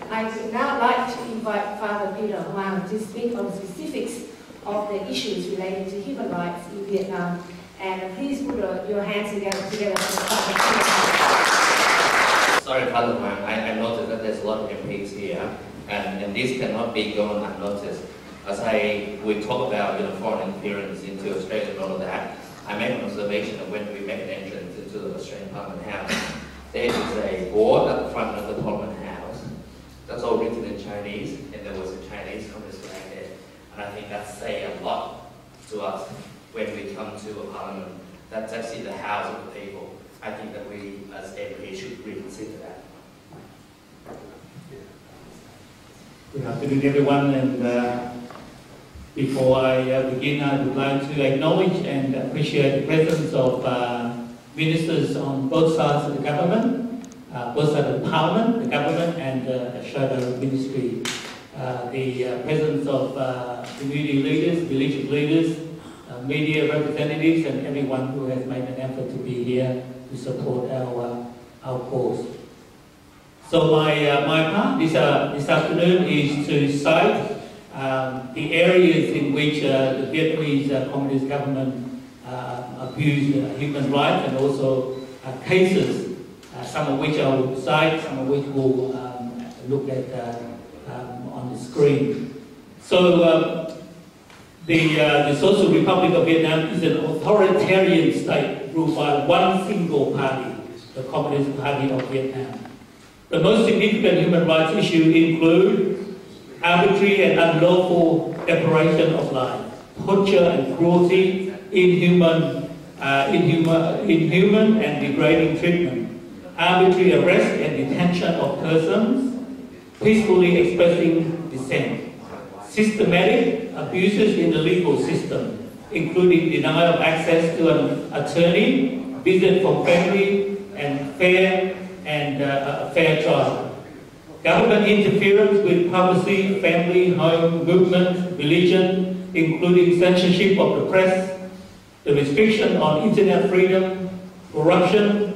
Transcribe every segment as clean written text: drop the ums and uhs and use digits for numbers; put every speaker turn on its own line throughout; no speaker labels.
I would now like to invite Father Peter Huang to speak on specifics of the issues related to human rights in Vietnam. And please put your hands together for Father Peter.
Sorry, Father Huang, I noticed that there's a lot of MPs here, and this cannot be gone unnoticed. As we talk about foreign interference into Australia and all of that, I made an observation of when we make an entrance into the Australian Parliament House, there is a board at the front of the Parliament House that's all written in Chinese, and there was a Chinese Communist flag there. And I think that says a lot to us when we come to a parliament. That's actually the house of the people. I think that we as MPs should reconsider that.
Good afternoon, everyone. And before I begin, I would like to acknowledge and appreciate the presence of ministers on both sides of the government, both sides of the parliament, the government, and the shadow ministry. The presence of community leaders, religious leaders, media representatives, and everyone who has made an effort to be here to support our cause. So my part this afternoon is to cite the areas in which the Vietnamese Communist government abused human rights, and also cases, some of which I will cite, some of which we'll look at on the screen. So the Social Republic of Vietnam is an authoritarian state ruled by one single party, the Communist Party of Vietnam. The most significant human rights issues include arbitrary and unlawful deprivation of life, torture and cruelty, inhuman and degrading treatment, arbitrary arrest and detention of persons peacefully expressing dissent, systematic abuses in the legal system, including denial of access to an attorney, visit from family, and fair trial. Government interference with privacy, family, home, movement, religion, including censorship of the press, the restriction on internet freedom, corruption,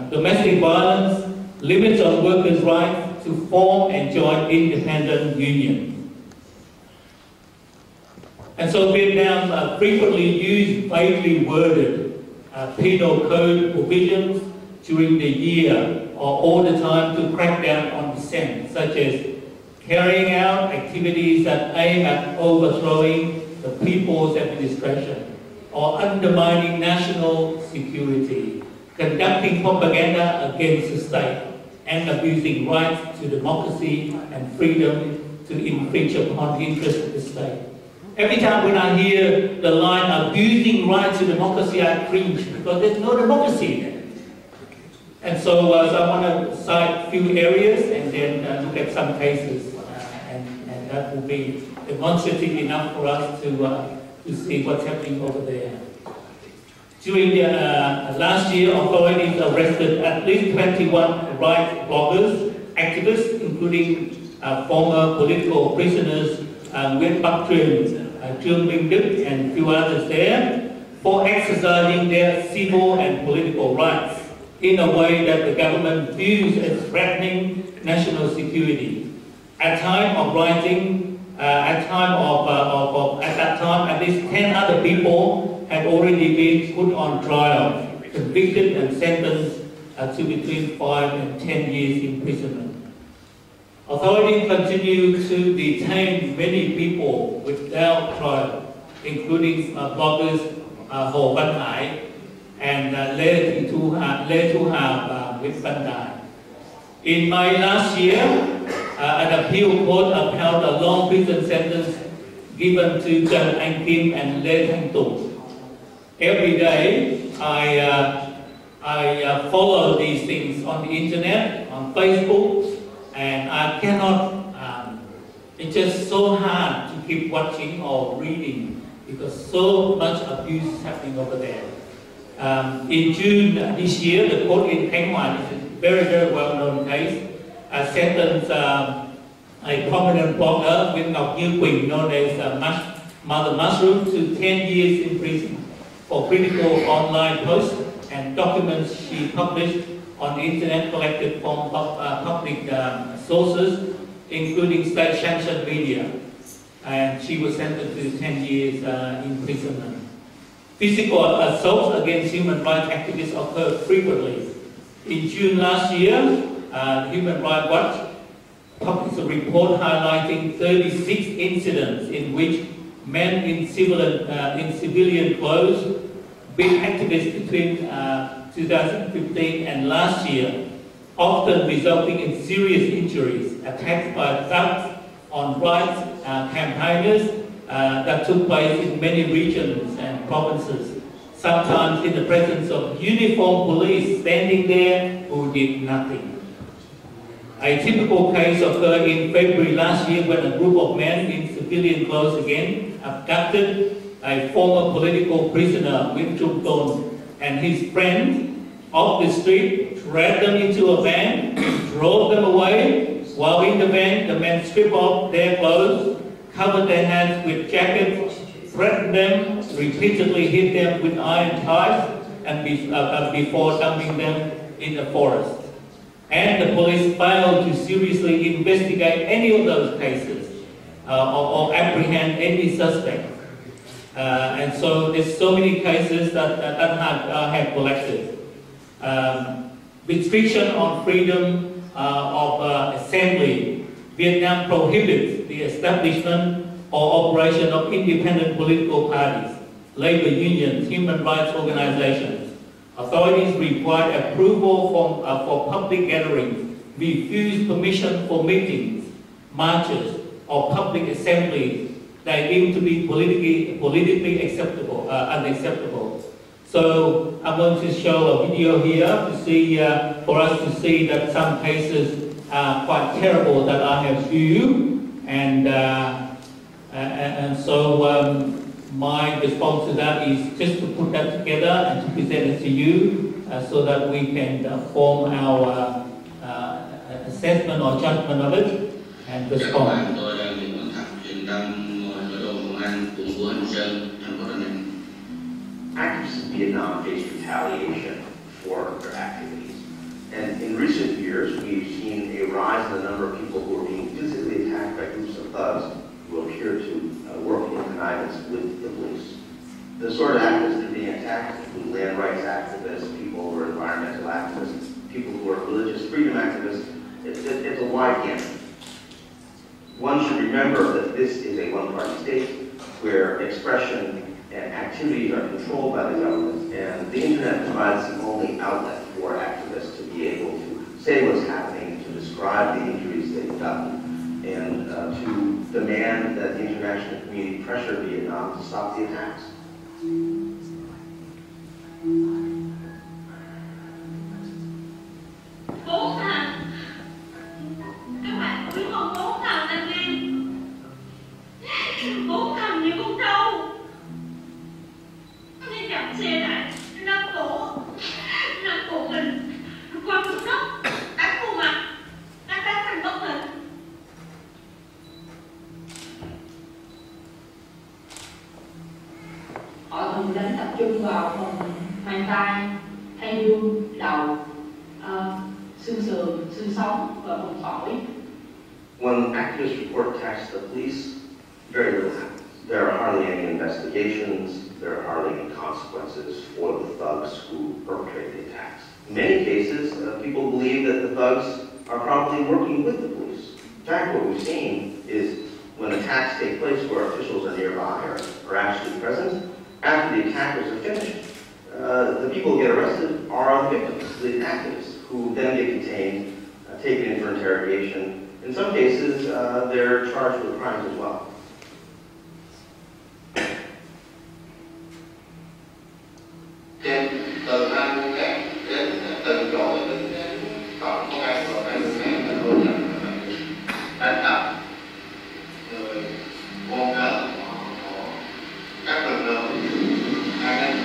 domestic violence, limits on workers' rights to form and join independent unions. And so Vietnam frequently used vaguely worded penal code provisions during the year or all the time to crack down on dissent, such as carrying out activities that aim at overthrowing the people's administration or undermining national security, conducting propaganda against the state, and abusing rights to democracy and freedom to infringe upon the interests of the state. Every time when I hear the line abusing rights to democracy, I cringe because there's no democracy in it. And so I want to cite a few areas and then look at some cases, and that will be demonstrative enough for us to see what's happening over there. During the last year, authorities arrested at least 21 rights bloggers, activists, including former political prisoners Nguyễn Bắc Truyền, Trương Minh Đức, and a few others there, for exercising their civil and political rights in a way that the government views as threatening national security. At time of writing, at that time, at least 10 other people had already been put on trial, convicted and sentenced to between 5 and 10 years imprisonment. Authorities continue to detain many people without trial, including bloggers Hồ Văn Hải and Lê Thu Hà with Van Dai. In May last year, an appeal court upheld a long prison sentence given to Trần Anh Kim and Lê Thanh Tùng. Every day, I follow these things on the internet, on Facebook, and I cannot, it's just so hard to keep watching or reading because so much abuse is happening over there. In June this year, the court in Khánh Hòa, this is a very, very well-known case, sentenced a prominent blogger, Nguyễn Ngọc Như Quỳnh, known as Mother Mushroom, to 10 years in prison for critical online posts and documents she published on the internet collected from public sources, including state-sanctioned media. And she was sentenced to 10 years imprisonment. Physical assaults against human rights activists occur frequently. In June last year, Human Rights Watch published a report highlighting 36 incidents in which men in civilian clothes beat activists between 2015 and last year, often resulting in serious injuries, attacks by thugs on rights campaigners that took place in many regions and provinces, sometimes in the presence of uniformed police standing there who did nothing. A typical case occurred in February last year when a group of men in civilian clothes again abducted a former political prisoner, Win Trung Ton, and his friend off the street, dragged them into a van, drove them away. While in the van, the men stripped off their clothes, covered their hands with jackets, threatened them, repeatedly hit them with iron ties, and before dumping them in the forest. And the police failed to seriously investigate any of those cases or apprehend any suspect. And so there's so many cases that have collected. Restriction on freedom of assembly. Vietnam prohibits the establishment or operation of independent political parties, labor unions, human rights organizations. Authorities require approval for public gatherings, refuse permission for meetings, marches, or public assemblies that deem to be politically unacceptable. So I'm going to show a video here to see, for us to see that some cases are quite terrible that I have viewed, and so my response to that is just to put that together and to present it to you so that we can form our assessment or judgment of it and respond.
Activists in Vietnam face retaliation for their activities. And in recent years, we've seen a rise in the number of people who are being physically attacked by groups of thugs who appear to work in connivance with the police. The sort of activists that are being attacked include land rights activists, people who are environmental activists, people who are religious freedom activists. It's a wide gamut. One should remember that this is a one-party state where expression and activities are controlled by the government, and the internet provides the only outlet for activists to be able to say what's happening, to describe the injuries they've done, and to demand that the international community pressure Vietnam to stop the attacks.
Bố thằng, các bạn có biết không, bố thằng anh em, bố thằng như con trâu. Nên chậm xe lại, nắm cổ mình, quăng xuống đất, đánh vô mặt, đánh thành bất tỉnh.
Họ thường đánh tập trung vào phần mang tay, thay dương, đầu, xương sườn, xương sống và phần phổi.
When activists report attacks to the police, very little happens. There are hardly any investigations. There are hardly any consequences for the thugs who perpetrate the attacks. In many cases, people believe that the thugs are probably working with the police. In fact, what we've seen is when attacks take place where officials are nearby or are actually present, after the attackers are finished, the people who get arrested are the victims, the activists, who then get detained, taken in for interrogation. In some cases, they're charged with crimes as well.
Từ năm đến từng chỗ đến tổng công an của các nước luôn đánh đập người vô cớ của các lực lượng an ninh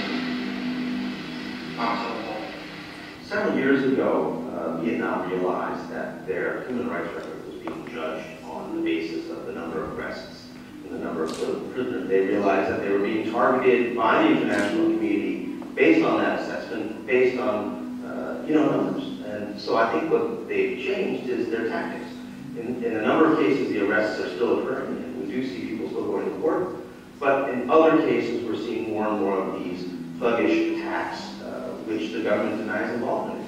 hoặc khủng bố.
Several years ago, Vietnam realized that their human rights record was being judged on the basis of the number of arrests and the number of political prisoners. They realized that they were being targeted by the international community based on that assessment, based on numbers. And so I think what they've changed is their tactics. In a number of cases, the arrests are still occurring, and we do see people still going to court. But in other cases, we're seeing more and more of these thuggish attacks, which the government denies involvement in.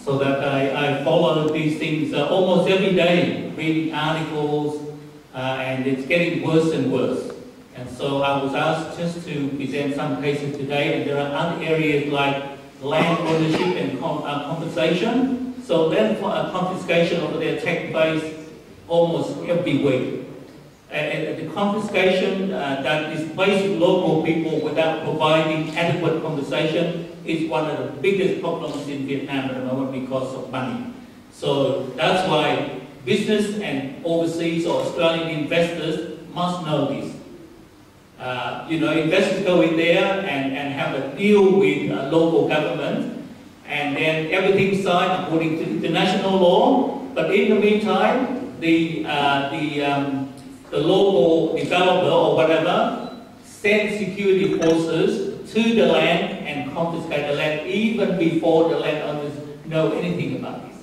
So that I follow these things almost every day, reading articles, and it's getting worse and worse. And so I was asked just to present some cases today, and there are other areas like land ownership and compensation. So land confiscation over there takes place almost every week. And the confiscation that displaces local people without providing adequate compensation is one of the biggest problems in Vietnam at the moment because of money. So that's why business and overseas or Australian investors must know this. Investors go in there and have a deal with local government, and then everything's signed according to international law. But in the meantime, the local developer or whatever send security forces to the land and confiscate the land even before the landowners know anything about this.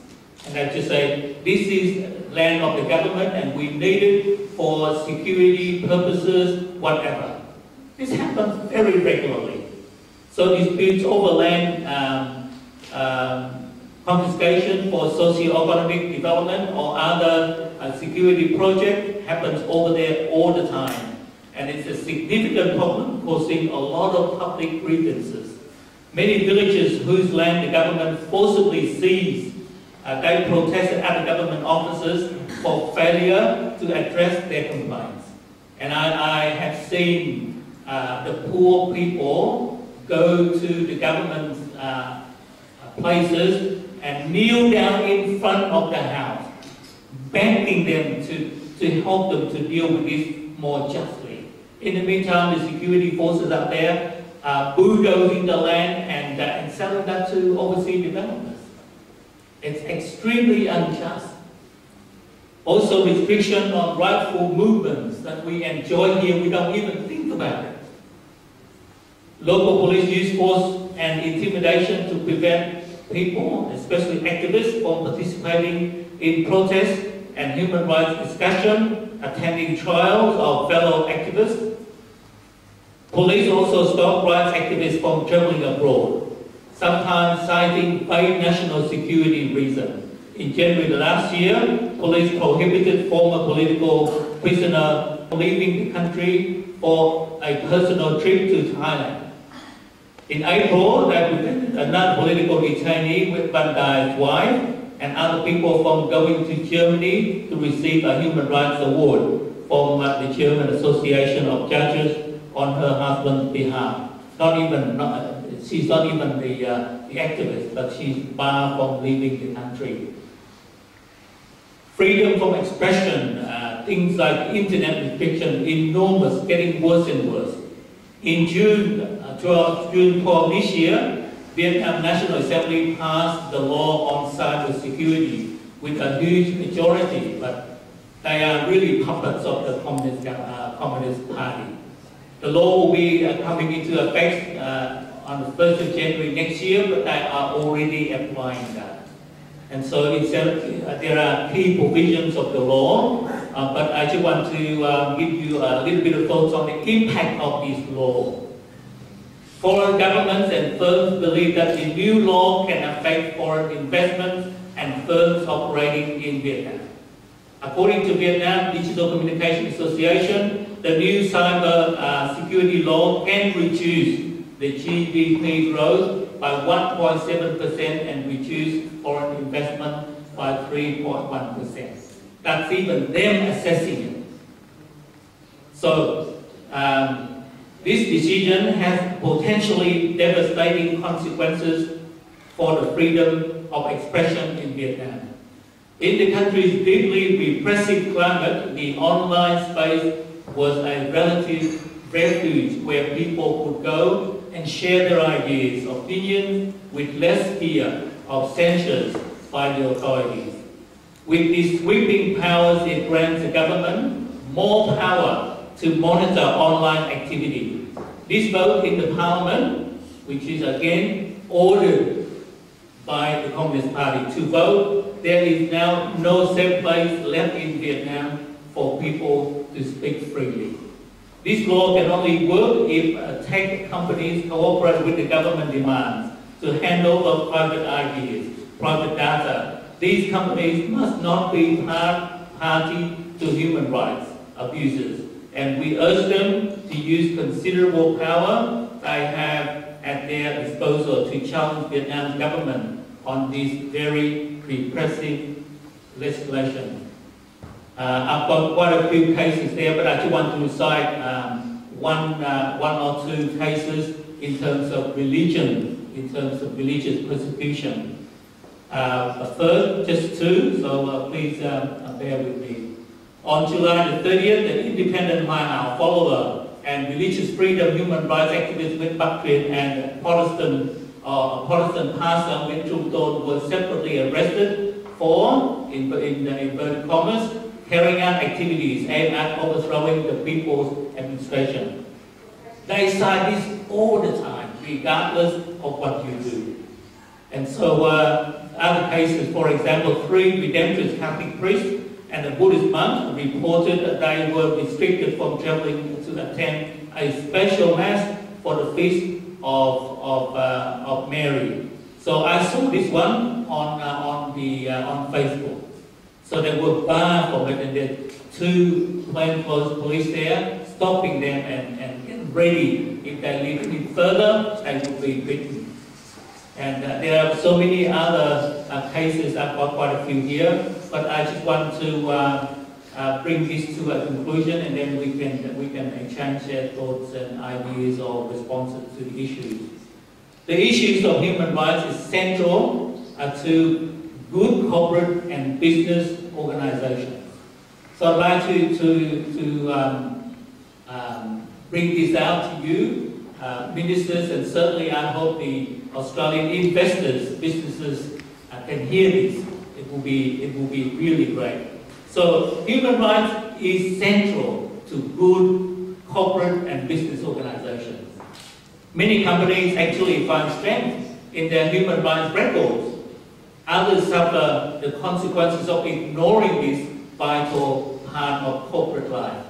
And I just say, this is land of the government and we need it for security purposes, whatever. This happens very regularly. So disputes over land confiscation for socio-economic development or other security project happens over there all the time. And it's a significant problem causing a lot of public grievances. Many villages whose land the government forcibly seized, they protested at the government offices for failure to address their complaints. And I have seen the poor people go to the government's places and kneel down in front of the house, begging them to help them to deal with this more justly. In the meantime, the security forces out there are bulldozing the land and selling that to overseas developers. It's extremely unjust. Also, restriction on rightful movements that we enjoy here, we don't even think about it. Local police use force and intimidation to prevent people, especially activists, from participating in protests and human rights discussion, attending trials of fellow activists. Police also stop rights activists from traveling abroad, sometimes citing vague national security reasons. In January last year, police prohibited former political prisoners from leaving the country for a personal trip to Thailand. In April, they prevented a non-political detainee with Van Dijk's wife and other people from going to Germany to receive a human rights award from the German Association of Judges on her husband's behalf. She's not even the activist, but she's barred from leaving the country. Freedom from expression, things like internet restriction, enormous, getting worse and worse. In June 12 this year, Vietnam National Assembly passed the law on cyber security with a huge majority, but they are really puppets of the Communist Party. The law will be coming into effect on the 1st of January next year, but they are already applying that. And so there are key provisions of the law, but I just want to give you a little bit of thoughts on the impact of this law. Foreign governments and firms believe that the new law can affect foreign investments and firms operating in Vietnam. According to Vietnam Digital Communication Association, the new cyber security law can reduce the GDP growth by 1.7% and reduce foreign investment by 3.1%. That's even them assessing it. So, this decision has potentially devastating consequences for the freedom of expression in Vietnam. In the country's deeply repressive climate, the online space was a relative refuge where people could go and share their ideas, opinions, with less fear of censures by the authorities. With these sweeping powers, it grants the government more power to monitor online activity. This vote in the parliament, which is again ordered by the Communist Party to vote, there is now no safe place left in Vietnam for people to speak freely. This law can only work if tech companies cooperate with the government demands to hand over private ideas, private data. These companies must not be party to human rights abuses, and we urge them to use considerable power they have at their disposal to challenge Vietnam's government on this very repressive legislation. I've got quite a few cases there, but I just want to cite one or two cases in terms of religion, in terms of religious persecution. First, just two, so please bear with me. On July the 30th, the independent Hoa follower and religious freedom human rights activist Nguyễn Bắc Truyền and Protestant pastor Nguyễn Trung Tôn were separately arrested for, in inverted commas, carrying out activities aimed at overthrowing the People's Administration. They cite this all the time, regardless of what you do. And so other cases, for example, 3 Redemptorist Catholic priests and a Buddhist monk reported that they were restricted from traveling to attend a special mass for the feast of Mary. So I saw this one on Facebook. So they were barred from it, and there were 2 plainclothes police there stopping them and getting ready. If they leave it further, they will be beaten. And there are so many other cases. I've got quite a few here, but I just want to bring this to a conclusion, and then we can exchange their thoughts and ideas or responses to the issues. The issues of human rights is central to good corporate and business organizations. So I'd like to bring this out to you, ministers, and certainly I hope the Australian investors, businesses can hear this. It will be really great. So human rights is central to good corporate and business organizations. Many companies actually find strength in their human rights records. Others suffer the consequences of ignoring this vital part of corporate life.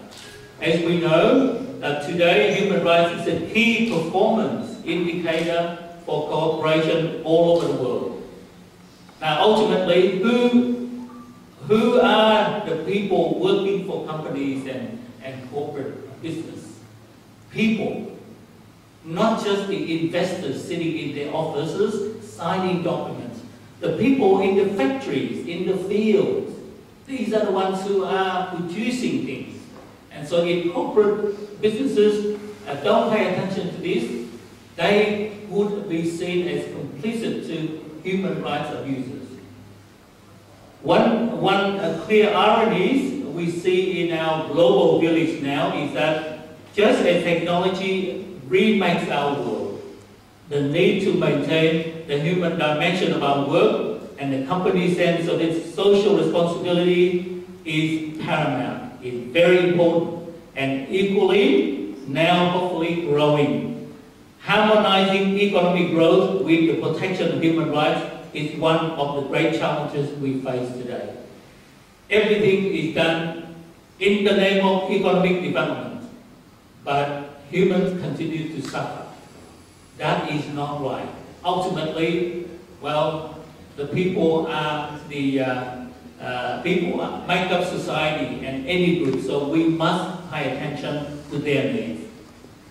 As we know, today human rights is a key performance indicator for cooperation all over the world. Now ultimately, who are the people working for companies and corporate business? People. Not just the investors sitting in their offices signing documents. The people in the factories, in the fields. These are the ones who are producing things. And so if corporate businesses don't pay attention to this, they would be seen as complicit to human rights abuses. One clear irony we see in our global village now is that just as technology remakes our world, the need to maintain the human dimension of our work and the company's sense of its social responsibility is paramount. It's very important and equally now hopefully growing. Harmonizing economic growth with the protection of human rights is one of the great challenges we face today. Everything is done in the name of economic development, but humans continue to suffer. That is not right. Ultimately, well, the people are people make up society and any group, so we must pay attention to their needs.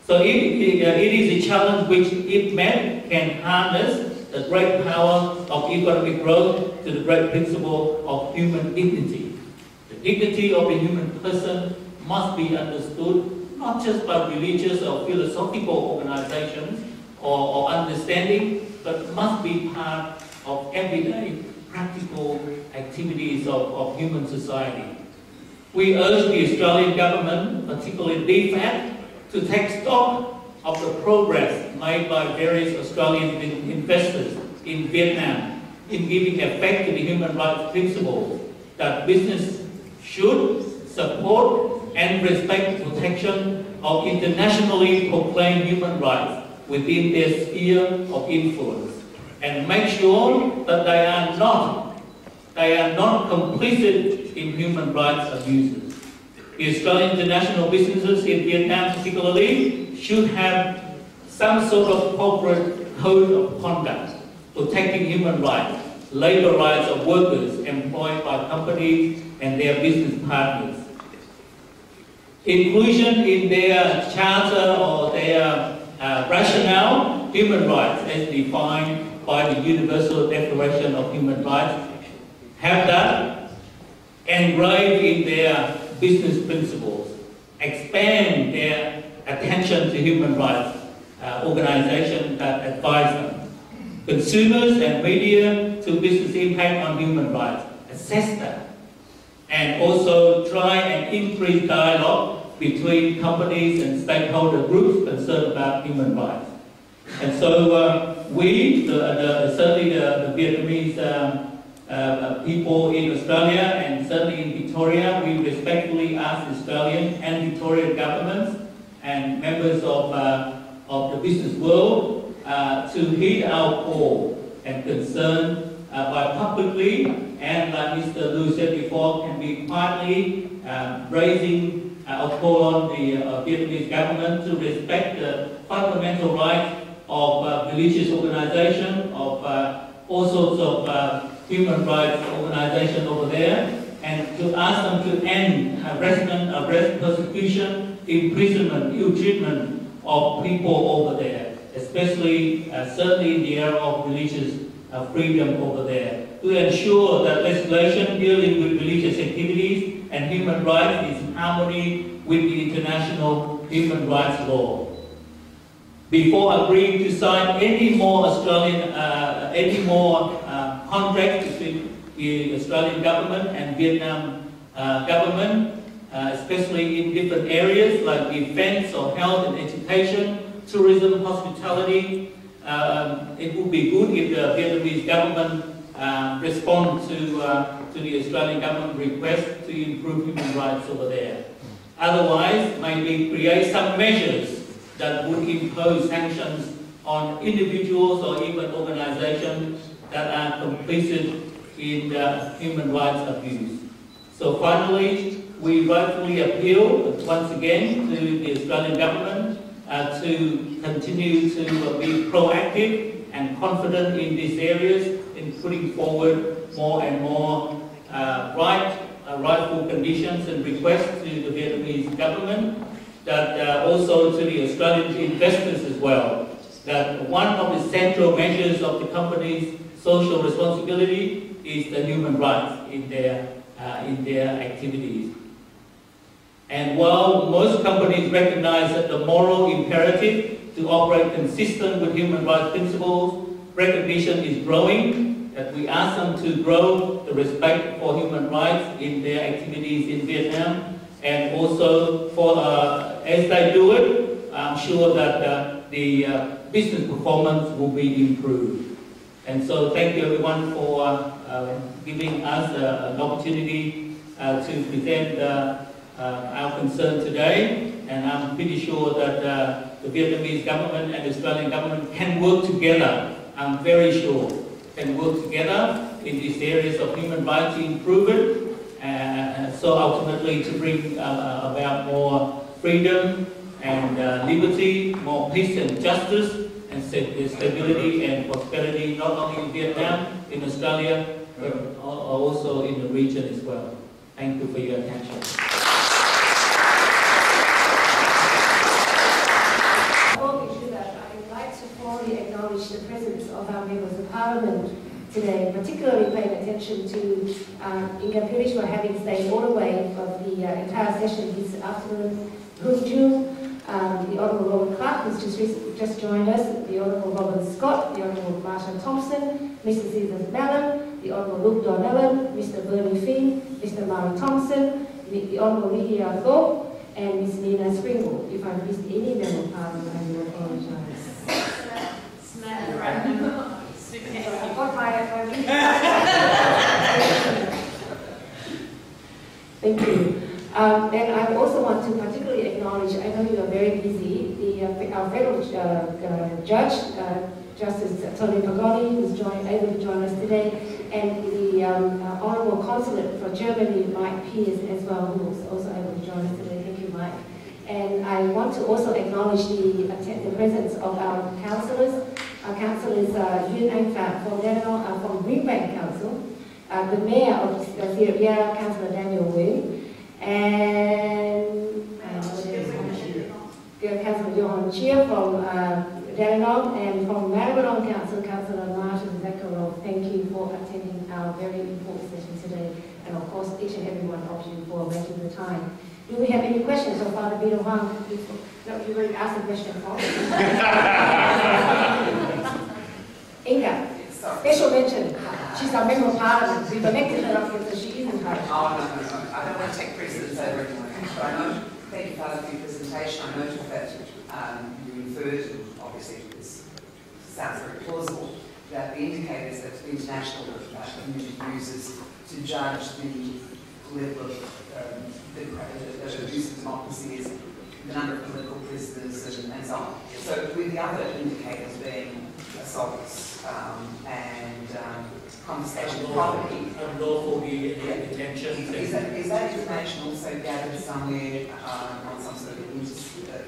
So it is a challenge which, if met, can harness the great power of economic growth to the great principle of human dignity. The dignity of the human person must be understood not just by religious or philosophical organizations or understanding, but must be part of everyday practical activities of human society. We urge the Australian government, particularly the FAT, to take stock of the progress made by various Australian investors in Vietnam in giving effect to the human rights principles that business should support and respect the protection of internationally proclaimed human rights within their sphere of influence. and make sure that they are not complicit in human rights abuses. The Australian international businesses in Vietnam particularly should have some sort of corporate code of conduct protecting human rights, labor rights of workers employed by companies and their business partners. Inclusion in their charter or their rationale, human rights as defined by the Universal Declaration of Human Rights, have that engraved in their business principles, expand their attention to human rights organizations that advise them, consumers and media to business impact on human rights, assess that, and also try and increase dialogue between companies and stakeholder groups concerned about human rights. And so certainly the Vietnamese people in Australia and certainly in Victoria, we respectfully ask the Australian and Victorian governments and members of the business world to heed our call and concern by publicly, and like Mr. Liu said before, can be quietly raising a call on the Vietnamese government to respect the fundamental rights of religious organizations, of all sorts of human rights organizations over there, and to ask them to end harassment, arrest, persecution, imprisonment, ill treatment of people over there, especially certainly in the area of religious freedom over there, to ensure that legislation dealing with religious activities and human rights is in harmony with the international human rights law. Before agreeing to sign any more contracts between the Australian government and Vietnam government, especially in different areas like defence or health and education, tourism, hospitality, it would be good if the Vietnamese government respond to the Australian government request to improve human rights over there. Otherwise, maybe create some measures that would impose sanctions on individuals or even organizations that are complicit in human rights abuse. So finally, we rightfully appeal once again to the Australian government to continue to be proactive and confident in these areas, in putting forward more and more rightful conditions and requests to the Vietnamese government, that also to the Australian investors as well, that one of the central measures of the company's social responsibility is the human rights in their activities. And while most companies recognize that the moral imperative to operate consistent with human rights principles, recognition is growing, that we ask them to grow the respect for human rights in their activities in Vietnam, and also for as they do it, I'm sure that the business performance will be improved. And so thank you everyone for giving us an opportunity to present our concern today, and I'm pretty sure that the Vietnamese government and the Australian government can work together. I'm very sure can work together in these areas of human rights to improve it, so ultimately to bring about more freedom and liberty, more peace and justice, and stability and prosperity, not only in Vietnam, in Australia, but also in the region as well. Thank you for your attention.
Acknowledge the presence of our members of Parliament today, particularly paying attention to Inga Pirish for having stayed all the way of the entire session this afternoon. Hoon Jung, the Honourable Robert Clark, who's just joined us, the Honourable Robert Scott, the Honourable Marsha Thompson, Mr. Caesar Mallon, the Honourable Luke Donnellan, Mr. Bernie Finn, Mr. Mara Thompson, the Honourable Lydia Thorpe, and Ms. Nina Springwell. If I've missed any member of Parliament, I will apologise. Thank you. And I also want to particularly acknowledge, I know you are very busy, our federal judge, Justice Tony Pagoni, who's able to join us today, and the Honourable Consulate for Germany, Mike Pierce, as well, who was also able to join us today. Thank you, Mike. And I want to also acknowledge the presence of our councillors. Our councillors Yuen Anh Pham from Greenbank Council, the Mayor of Syria, Councillor Daniel Nguyen, and Councillor Johan Chia from Dandenong, and from Maribyrnong Council, Councillor Martin Zakharov. Thank you for attending our very important session today, and of course each and every one of you for making the time. Do we have any questions so far? Peter Huang? No, you already asked a question for me. Inga, special mention. She's our member of parliament. We've elected her up here, so she is entitled.
Oh, no. I don't want to take precedence over anyone. But I know, thank you, Father, for your presentation. I noticed that you referred, obviously, this sounds very plausible, that the indicators that the international community uses to judge the level of abuse of democracy is the number of political prisoners and so on. So with the other indicators being assaults and confiscation of property.
Unlawful detentions.
Is that information also gathered somewhere on some sort of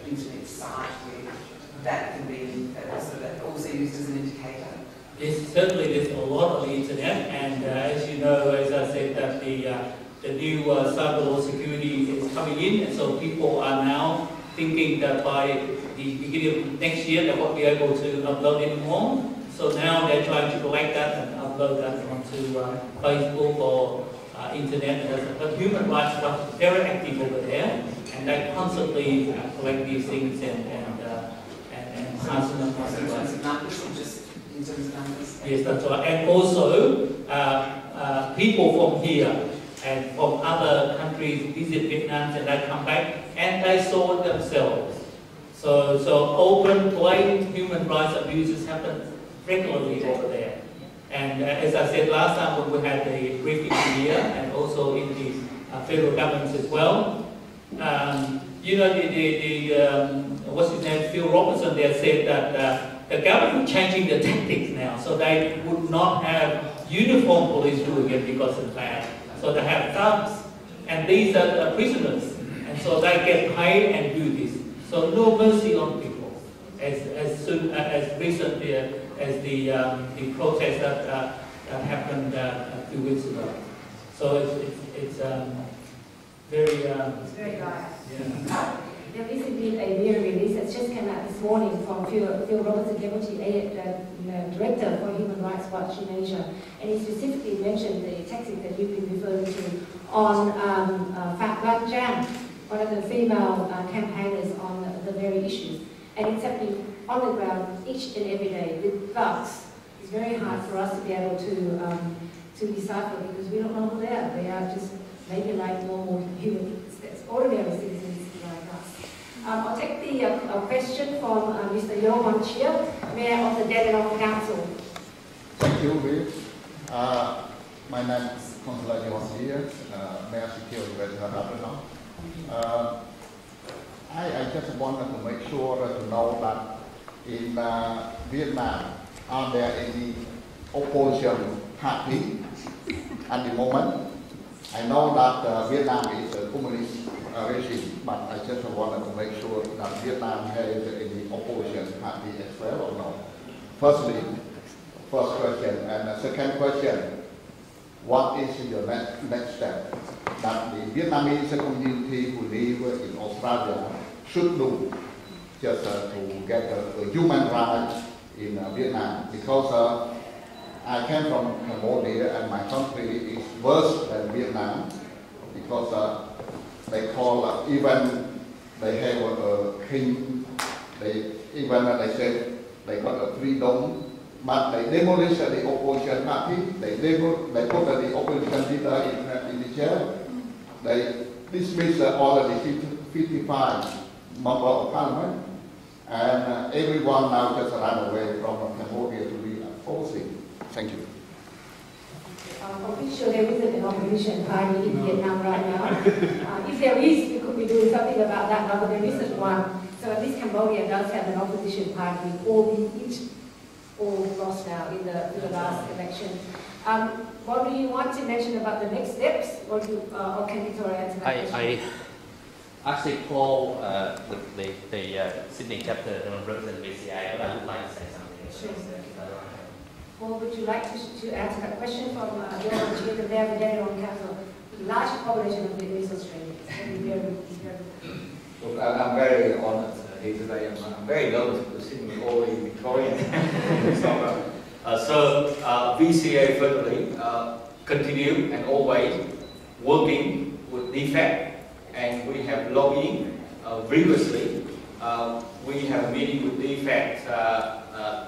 internet site where that can be also used as an indicator?
Yes, certainly there's a lot on the internet, and as you know, as I said, that the new cyber law security is coming in, and so people are now thinking that by the beginning of next year they won't be able to upload anymore. So now they're trying to collect that and upload that onto Facebook or internet. But human rights are very active over there, and they constantly collect these things and pass them across the
numbers, or just in terms of numbers?
Yes, that's right. And also people from here and from other countries visit Vietnam, and they come back and they saw it themselves. So open, blatant human rights abuses happen regularly over there. And as I said last time when we had the briefing here, and also in the federal governments as well, you know, what's his name, Phil Robertson there said that the government changing the tactics now, so they would not have uniformed police doing it because it's bad. So they have thugs, and these are the prisoners, and so they get paid and do this. So no mercy on people, as recently as the protest that happened a few weeks ago. So it's very
dire.
Yeah.
There is indeed a new release that just came out this morning from Phil Robertson, Deputy Director for Human Rights Watch in Asia, and he specifically mentioned the tactic that you've been referring to on Phát Jam, one of the female campaigners on the very issues. And it's happening on the ground each and every day with thugs. It's very hard for us to be able to decipher because we don't know who they are. They are just maybe like normal human, ordinary citizens like us. I'll take the question from Mr. Johan Chia, Mayor of the Dandenong Council.
Thank you, Viv. My name is Councillor Johan Chia, Mayor Security of Dandenong. I just wanted to make sure to know that in Vietnam, are there any opposition party at the moment? I know that Vietnam is a communist regime, but I just wanted to make sure that Vietnam has any opposition party as well or no. First question, and the second question, what is your next step that the Vietnamese community who live in Australia should do just to get human rights in Vietnam? Because I came from Cambodia and my country is worse than Vietnam because they call even they have a king, they said they got a freedom, but they demolished the opposition party, they put the opposition leader in the jail, they dismissed all the 55 members of parliament, and everyone now just ran away from Cambodia to be opposing. Thank you.
I'm pretty sure there isn't an opposition party in Vietnam right now. If there is, we could be doing something about that, but there isn't one. So at least Cambodia does have an opposition party, albeit all lost now in the last election. What do you want to mention about the next steps, or can Victoria answer that question?
I actually call the Sydney chapter representative BCA, but I would like to say something.
Sure. Or would you like to answer that question from your chair, the Mayor Council, the large population of Vietnamese Australians?
Look, I'm very honoured here today. I'm very nervous to see all the Victorians. VCA firstly continue and always working with DFAT, and we have lobbying rigorously. We have a meeting with DFAT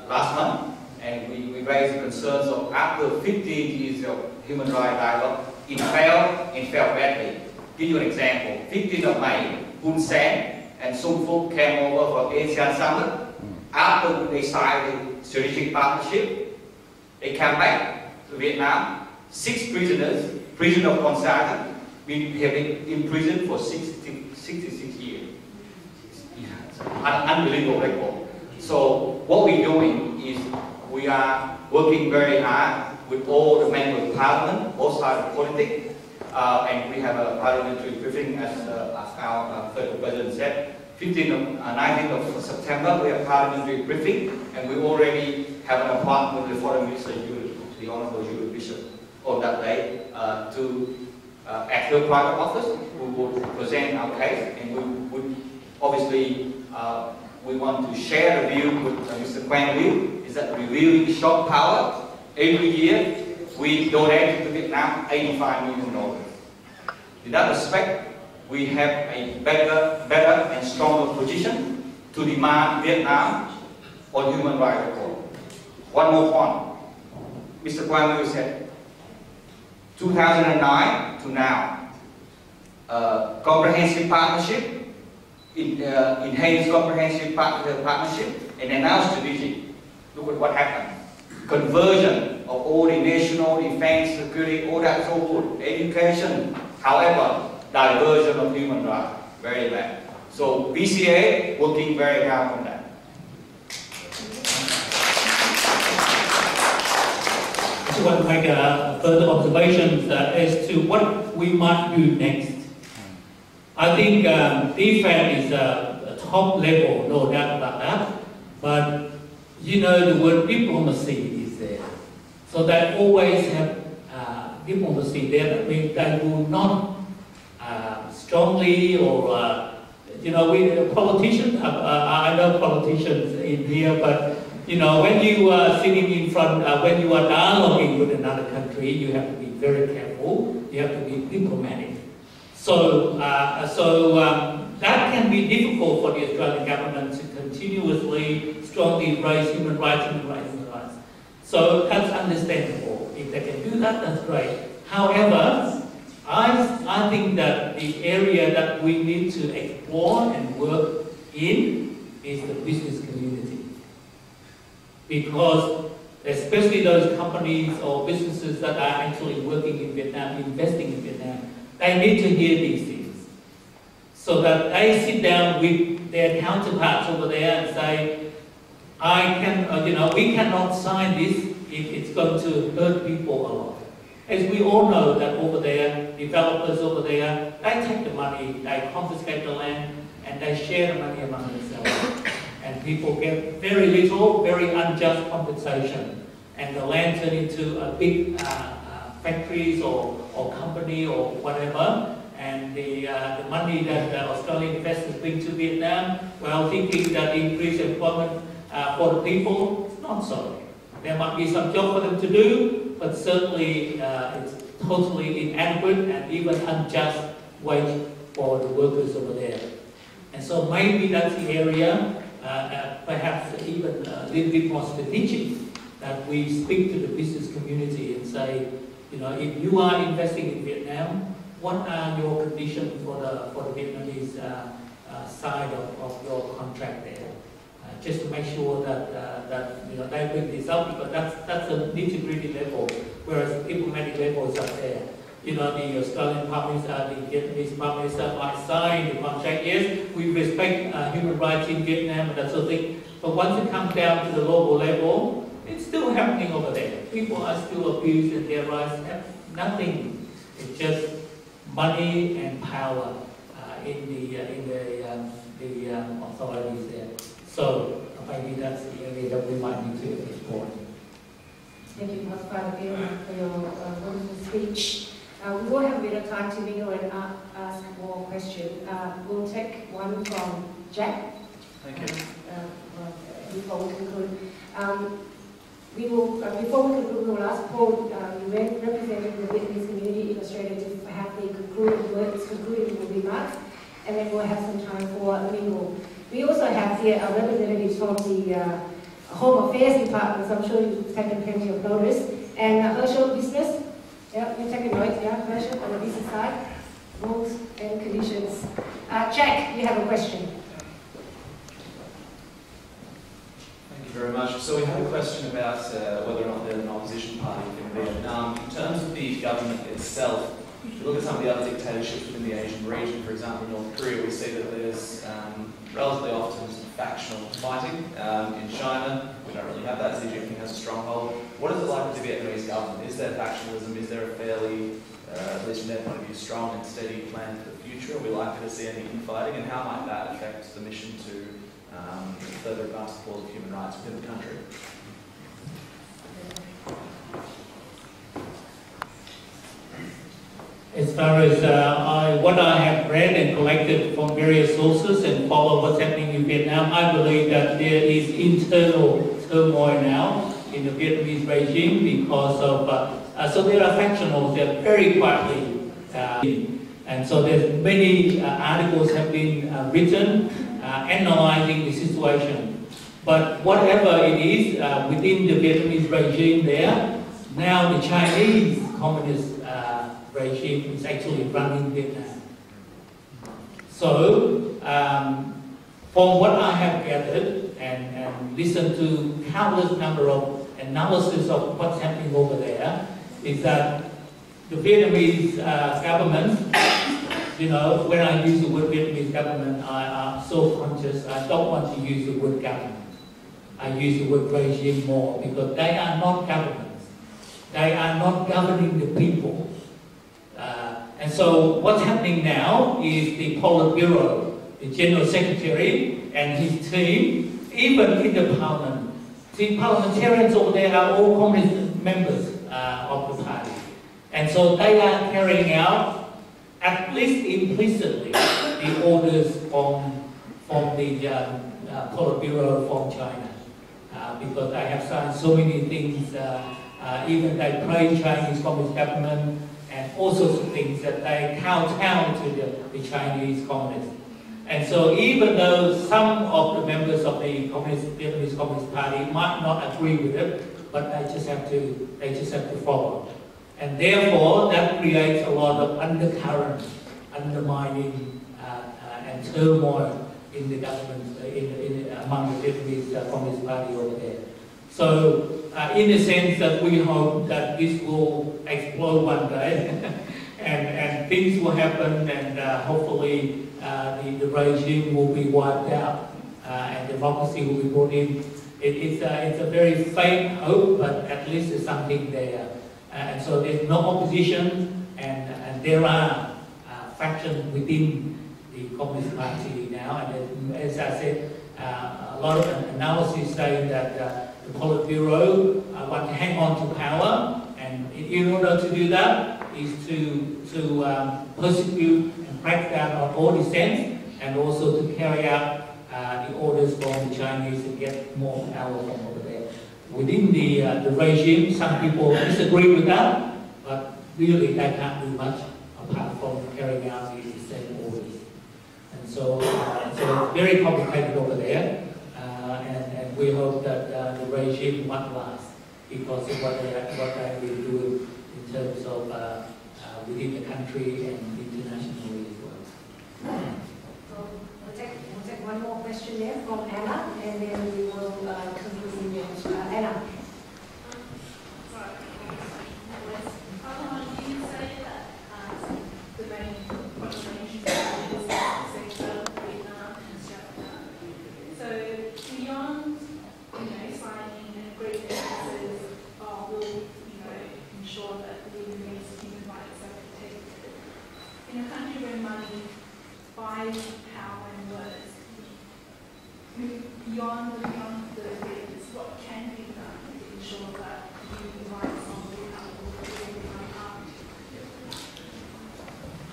last month, and we raised concerns of after 15 years of human rights dialogue, it failed badly. Give you an example. 15th of May, Hun Sen and Sung Phúc came over for ASEAN Summit. After they signed the strategic partnership, they came back to Vietnam. 6 prisoners, prisoner of conscience, have been imprisoned for 66 years. Unbelievable record. So what we're doing is we are working very hard with all the members of parliament, both sides of politics, and we have a parliamentary briefing as our Federal President said. 19th of September, we have parliamentary briefing, and we already have an appointment with the Foreign Minister, the Honourable Julie Bishop, on that day to at her private office. We will present our case, and we would obviously we want to share the view with Mr. Quang Liu, is that reviewing soft power. Every year, we donate to Vietnam $85 million. In that respect, we have a better and stronger position to demand Vietnam on human rights record. One more point. Mr. Quang Liu said, 2009 to now, comprehensive partnership, enhanced comprehensive partnership, and announced strategy. Look at what happened. Conversion of all the national defense, security, all that so good. Education, however, diversion of human rights, very bad. So BCA working very hard on that.
I just want to make further observations as to what we might do next. I think DFAT is a top level, no doubt about that. But you know, the word diplomacy is there. So they always have diplomacy there. That means they will not strongly or, you know, we politicians, I know politicians in here, but, you know, when you are sitting in front, when you are dialoguing with another country, you have to be very careful. You have to be diplomatic. So, that can be difficult for the Australian government to continuously, strongly raise human rights. So that's understandable. If they can do that, that's great. However, I think that the area that we need to explore and work in is the business community. Because especially those companies or businesses that are actually working in Vietnam, investing in Vietnam, they need to hear these things. So that they sit down with their counterparts over there and say, we cannot sign this if it's going to hurt people a lot. As we all know that over there, developers over there, they take the money, they confiscate the land, and they share the money among themselves. And people get very little, very unjust compensation. And the land turns into a big factories or company or whatever. And the money that the Australian investors bring to Vietnam, well, thinking that increase employment for the people, it's not so. There might be some job for them to do, but certainly it's totally inadequate and even unjust wage for the workers over there. And so maybe that's the area, perhaps even a little bit more strategic, that we speak to the business community and say, you know, if you are investing in Vietnam, what are your conditions for the Vietnamese side of your contract there? Just to make sure that you know, they bring this up, because that's a nitty-gritty level, whereas the diplomatic level is up there. You know, the Australian Prime Minister, the Vietnamese Prime Minister might sign the contract. Yes, we respect human rights in Vietnam and that sort of thing. But once it comes down to the local level, It's still happening over there. People are still abused and their rights have nothing. It's just money and power in the authorities there. So maybe that's the area that we might need to explore.
Thank you, Father Bill, for your wonderful speech. We will have a bit of time to mingle and ask more questions. We'll take one from Jack.
Thank you.
Before we conclude. Before we conclude, we will ask Paul, representing the Vietnamese community in Australia, to have the concluding remarks, and then we'll have some time for a mingle. We also have here a representative from the Home Affairs Department, so I'm sure you've taken plenty of notice. And Herschel Business, yeah, you're taking notes, yeah, Herschel on the business side, rules and conditions. Jack, you have a question.
Thank you very much. So we have a question about whether or not there's an opposition party in Vietnam. In terms of the government itself, if you look at some of the other dictatorships within the Asian region, for example, North Korea, we see that there's relatively often some factional fighting. In China, we don't really have that. Xi Jinping has a stronghold. What is it like with the Vietnamese government? Is there factionalism? Is there a fairly, at least from their point of view, strong and steady plan for the future? Are we likely to see any infighting? And how might that affect the mission to further advance the cause of human rights within the country?
As far as what I have read and collected from various sources and follow what's happening in Vietnam, I believe that there is internal turmoil now in the Vietnamese regime because of, so there are factionals that are very quietly, and so there's many articles have been written analyzing the situation. But whatever it is within the Vietnamese regime there, now the Chinese Communist regime is actually running Vietnam. So, from what I have gathered and listened to countless number of analysis of what's happening over there, is that the Vietnamese government, you know, when I use the word Vietnamese government, I'm so conscious, I don't want to use the word government. I use the word regime more because they are not governments. They are not governing the people. And so what's happening now is the Politburo, the General Secretary and his team, even in the Parliament. The parliamentarians over there are all communist members of the party. And so they are carrying out, at least implicitly, the orders from the Politburo from China. Because they have signed so many things, even they praise Chinese Communist government, and all sorts of things that they kowtow to the Chinese communists. And so even though some of the members of the Vietnamese Communist Party might not agree with it, but they just have to follow. And therefore that creates a lot of undercurrent, undermining and turmoil in the government, among the Vietnamese Communist Party over there. So in a sense that we hope that this will explode one day and things will happen and hopefully the regime will be wiped out and democracy will be brought in. It's a very faint hope, but at least there's something there. And so there's no opposition and there are factions within the Communist Party now. And as I said, a lot of analysis saying that the Politburo want to hang on to power, and in order to do that is to persecute and crack down on all dissent, and also to carry out the orders from the Chinese to get more power from over there. Within the regime, some people disagree with that, but really they can't do much apart from carrying out the dissent orders. And so, so it's very complicated over there. And we hope that the regime won't last because of what they will do in terms of within the country and internationally as well.
So we'll take one more question there from Anna, and then we will conclude with Anna.
You say that the main population is sector Vietnam and South Vietnam. So beyond, signing an agreement eyes, power, and words. Beyond the leaders, what can be done to ensure that human rights on the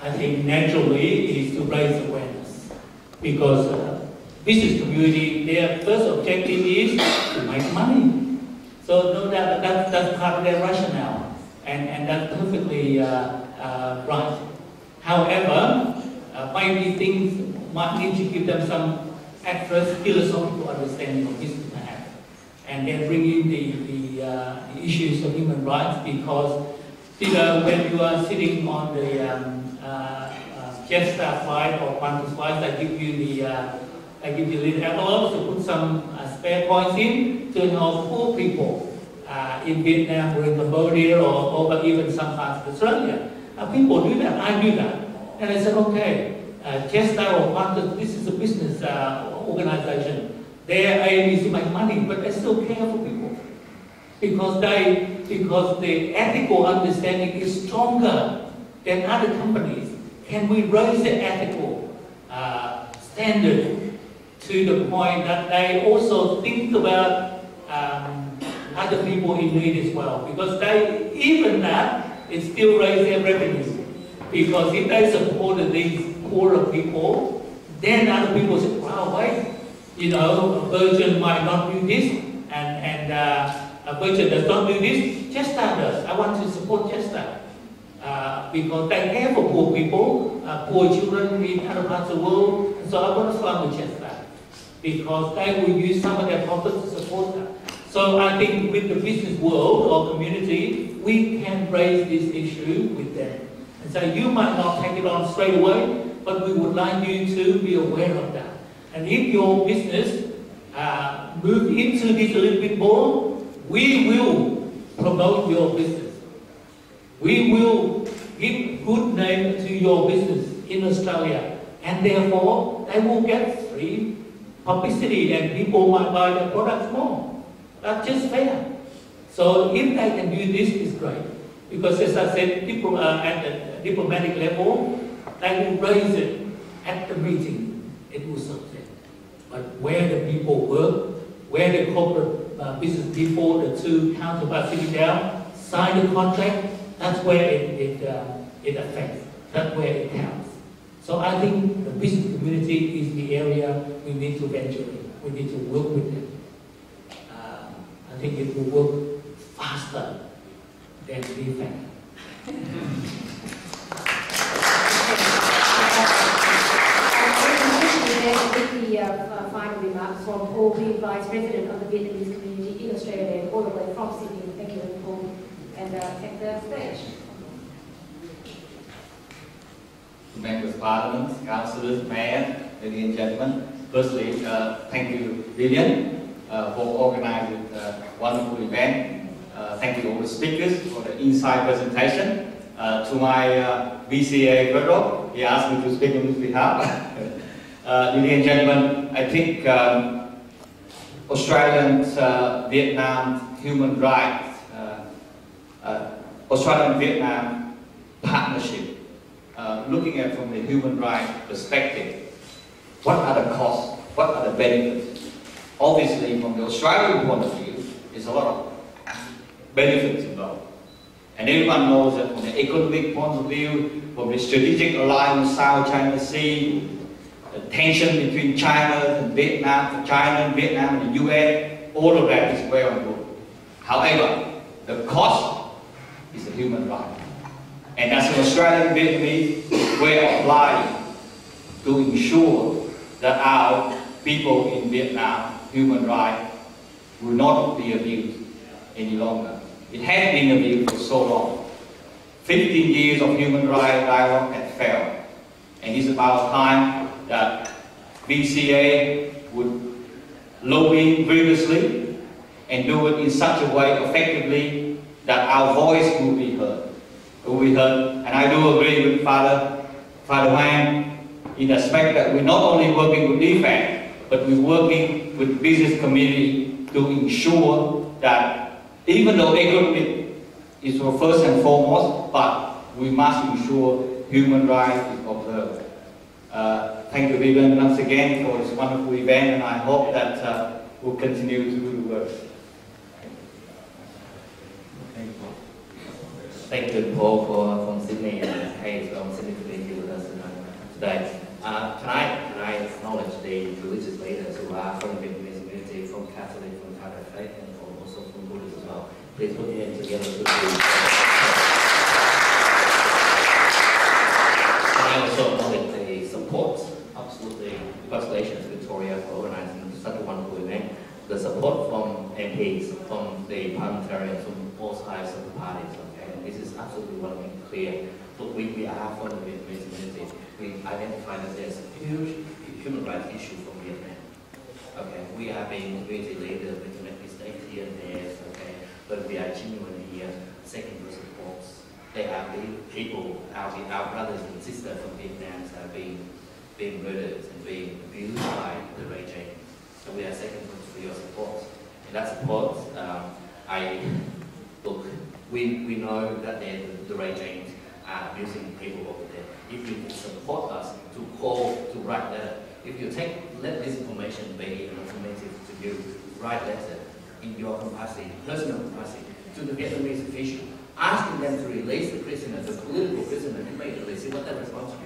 I think naturally is to raise awareness, because business community, their first objective is to make money. So no doubt that's part of their rationale, and that's perfectly right. However, maybe things might need to give them some at first philosophical understanding of business perhaps, and then bring in the issues of human rights, because when you are sitting on the Jetstar flight or Qantas flight, they give you little envelopes to put some spare coins in to help poor people in Vietnam or in Cambodia or even some parts of Australia. People do that. I do that, and I said, okay, Jetstar or Qantas, this is a business organization. Their aim is to make money, but they still care for people because the ethical understanding is stronger than other companies. Can we raise the ethical standard to the point that they also think about other people in need as well? Because even that, it still raises their revenue. Because if they supported these poorer people, then other people say, wow, wait, a Virgin might not do this, and a Virgin does not do this, Jetstar does. I want to support Jetstar. Because they care for poor people, poor children in other parts of the world. So I want to fund with Jetstar, because they will use some of their profits to support that. So I think with the business world or community, we can raise this issue with them. And so you might not take it on straight away, but we would like you to be aware of that. And if your business move into this a little bit more, we will promote your business. We will give good name to your business in Australia, and therefore they will get free publicity and people might buy their products more. That's just fair. So if they can do this, it's great. Because as I said, at the diplomatic level, they will raise it at the meeting. It will succeed. But where the people work, where the corporate business people, the two counterparts sitting down, sign the contract, that's where it affects. That's where it counts. So I think the business community is the area we need to venture in. We need to work with them. I think it will work faster than defense.
With the final remarks from Paul, the Vice President of the Vietnamese community in Australia, all the way from Sydney. Thank you, Paul. And take the stage.
Members of Parliament, Councillors, Mayor, ladies and gentlemen. Firstly, thank you, Vivian, for organising a wonderful event. Thank you all the speakers for the inside presentation. To my VCA Phêrô, he asked me to speak on his behalf. Ladies and gentlemen, I think Australian-Vietnam human rights Australian-Vietnam partnership, looking at from the human rights perspective, what are the costs, what are the benefits? Obviously, from the Australian point of view, there's a lot of benefits involved. And everyone knows that from the economic point of view, from the strategic alliance, South China Sea, the tension between China and Vietnam, China and Vietnam and the US, all of that is well and good. However, the cost is a human right. And as an Australian Vietnamese, we're applying to ensure that our people in Vietnam, human rights, will not be abused any longer. It has been abused for so long. 15 years of human rights dialogue has failed. And it's about time that VCA would lobby vigorously and do it in such a way effectively that our voice will be heard. And I do agree with Father Hoàng in the aspect that we're not only working with DFAT, but we're working with the business community to ensure that even though economic is first and foremost, but we must ensure human rights is observed. Thank you, Vivian, once again for this wonderful event, and I hope that we'll continue to do the work.
Thank you, Paul, from Sydney, and Hayes from Sydney to be here with us today. Can I acknowledge the religious leaders who are from the Vietnamese community, from Catholic, from Catholic faith, and also from Buddhist as well. Please put your hands together to I also acknowledge the support, absolutely, congratulations Victoria for organising such a wonderful event. The support from MPs, from the parliamentarians, from all sides of the parties, okay? And this is absolutely what I make clear. Look, we are from the Vietnamese community. We identify that there's a huge human rights issue from Vietnam. Okay, we are being community leaders, we can make mistakes here and there, okay? But we are genuinely here seeking the supports. They are the people, our brothers and sisters from Vietnam are being murdered and being abused by the regime. So we are seeking for your support. And that support, we know that the regimes are abusing people over there. If you can support us to call, to write letter, if you let this information be informative to you, write letter in your capacity, personal capacity, to the Vietnamese official, asking them to release the prisoner, the political prisoner, immediately. See what that response is.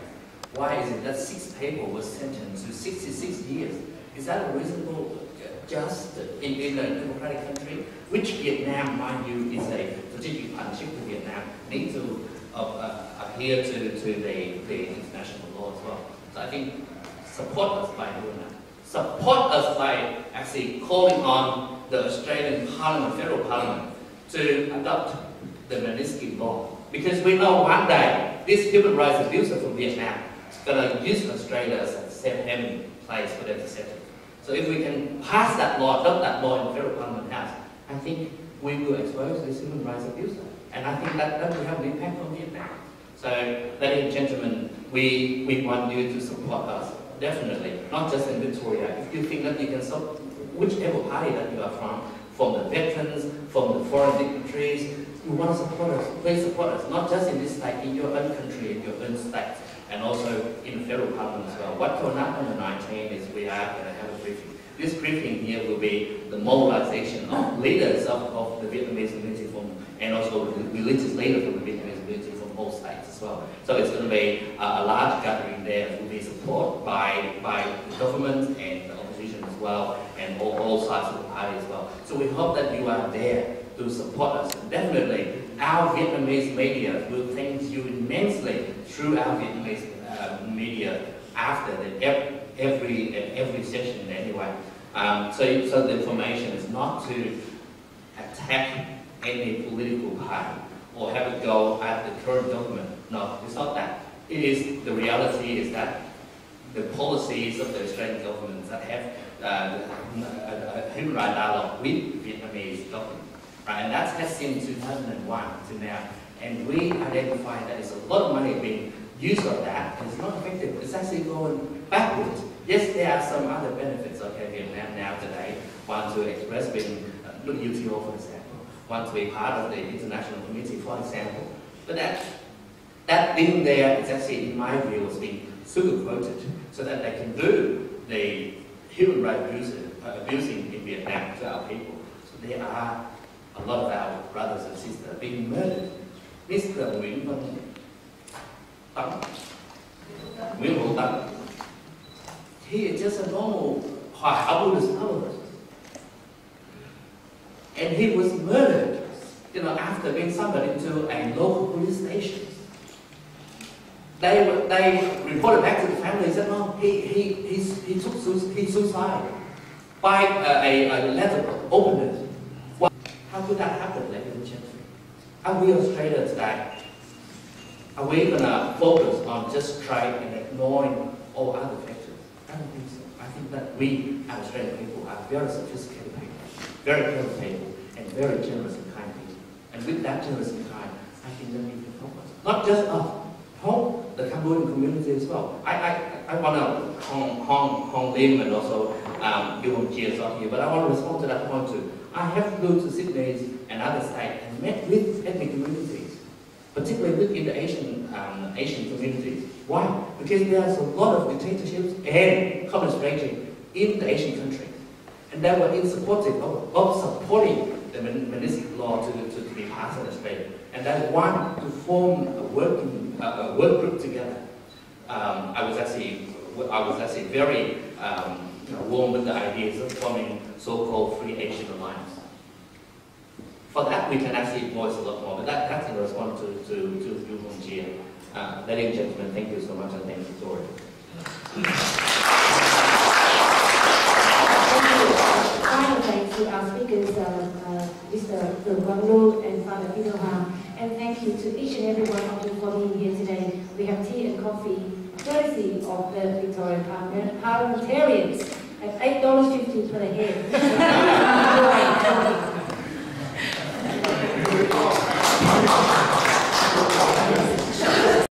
Why is it that 6 people were sentenced to 66 years? Is that a reasonable, just in a democratic country? Which Vietnam, mind you, is a strategic partnership with Vietnam, need to adhere to the international law as well. So I think support us by doing that. Support us by actually calling on the Australian Parliament, Federal Parliament, to adopt the Magnitsky law. Because we know one day this human rights abuser from Vietnam is going to use Australia as a safe haven place for them to settle. So if we can pass that law, adopt that law in the Federal Parliament House, I think we will expose this human rights abuser. And I think that will have an impact on Vietnam. So, ladies and gentlemen, we want you to support us, definitely, not just in Victoria. If you think that you can support whichever party that you are from the veterans, from the foreign dignitaries, you want to support us, please support us, not just in this state, in your own country, in your own state, and also in the Federal Parliament as well. What will happen on the 19th is we are going to have a briefing. This briefing here will be the mobilization of leaders of the Vietnamese community and also religious leaders from the Vietnamese community from all states as well. So it's going to be a large gathering there that will be supported by the government and the opposition as well, and all sides of the party as well. So we hope that you are there to support us. And definitely, our Vietnamese media will thank you immensely through our Vietnamese media after every session anyway. So the information is not to attack any political party or have a go at the current government. No, it's not that. It is, the reality is that the policies of the Australian government that have a human rights dialogue with the Vietnamese government, right? And that has since 2001 to now. And we identify that there's a lot of money being used on that, and it's not effective. It's actually going backwards. Yes, there are some other benefits. Okay, Vietnam now today want to express being UTO, for example, want to be part of the international community, for example. But that being there is actually, in my view, is being sugar-coated so that they can do the human rights abusing in Vietnam to our people. So there are a lot of our brothers and sisters being murdered. Mr. Nguyễn Hữu Tấn, he is just a normal Buddhist follower. And he was murdered, after being summoned into a local police station. They reported back to the family and said, no, he suicide by a letter opened. How could that happen, ladies and gentlemen? Are we Australia today? Are we going to focus on just trade and ignoring all other factors? I don't think so. I think that we, as Australian people, are very sophisticated people, very clever people, and very generous and kind people. And with that generous and kind, I think that we can help us. Not just us, help the Cambodian community as well. I want to Hong Lim and also give them cheers up here, but I want to respond to that point too. I have gone to Sydney and other states and met with ethnic communities, particularly within the Asian communities. Why?
because there's a lot of dictatorships and communist regime in the Asian countries. And they were in supporting of supporting the monastic law to be passed in Australia. And they want to form a work group together. I was actually very warm with the ideas of forming so-called Free Asian Alliance. For that, we can actually voice a lot more, but that's in response to Yu Hong Jie. Ladies and gentlemen, thank you so much, and thank you, Victoria.
Final thanks to our speakers, Mr. Guang Lu and Father Phêrô. And thank you to each and every one of you for being here today. We have tea and coffee, courtesy of the Victorian parliamentarians at $8.50 per head.